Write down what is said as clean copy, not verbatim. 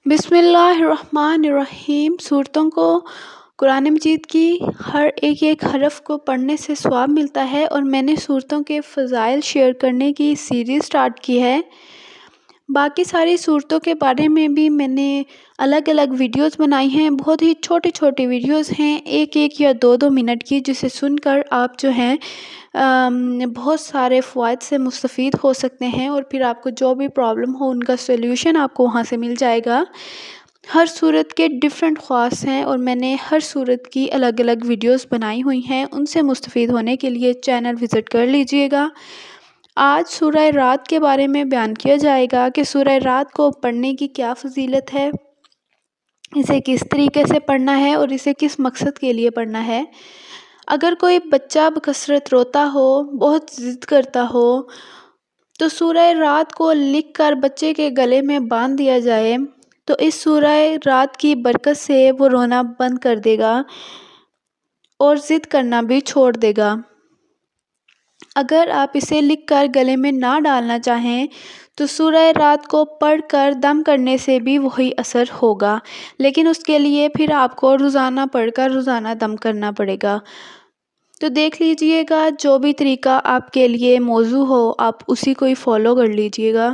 بسم اللہ الرحمن الرحیم۔ صورتوں کو قرآن مجید کی ہر ایک حرف کو پڑھنے سے ثواب ملتا ہے، اور میں نے صورتوں کے فضائل شیئر کرنے کی سیریز سٹارٹ کی ہے۔ باقی ساری صورتوں کے بارے میں بھی میں نے الگ الگ ویڈیوز بنائی ہیں، بہت ہی چھوٹی چھوٹی ویڈیوز ہیں، ایک یا دو منٹ کی، جسے سن کر آپ جو ہیں بہت سارے فوائد سے مستفید ہو سکتے ہیں، اور پھر آپ کو جو بھی پرابلم ہو ان کا سولوشن آپ کو وہاں سے مل جائے گا۔ ہر صورت کے ڈیفرنٹ خواص ہیں، اور میں نے ہر صورت کی الگ الگ ویڈیوز بنائی ہوئی ہیں، ان سے مستفید ہونے کے لیے چینل وزٹ کر لیجئے گا۔ آج سورہ رعد کے بارے میں بیان کیا جائے گا کہ سورہ رعد کو پڑھنے کی کیا فضیلت ہے، اسے کس طریقے سے پڑھنا ہے، اور اسے کس مقصد کے لیے پڑھنا ہے۔ اگر کوئی بچہ بکثرت روتا ہو، بہت ضد کرتا ہو، تو سورہ رعد کو لکھ کر بچے کے گلے میں باندھ دیا جائے تو اس سورہ رعد کی برکت سے وہ رونا بند کر دے گا اور ضد کرنا بھی چھوڑ دے گا۔ اگر آپ اسے لکھ کر گلے میں نہ ڈالنا چاہیں تو سورہ رعد کو پڑھ کر دم کرنے سے بھی وہی اثر ہوگا، لیکن اس کے لیے پھر آپ کو روزانہ پڑھ کر روزانہ دم کرنا پڑے گا۔ تو دیکھ لیجئے گا، جو بھی طریقہ آپ کے لیے موزوں ہو آپ اسی کو ہی فالو کر لیجئے گا۔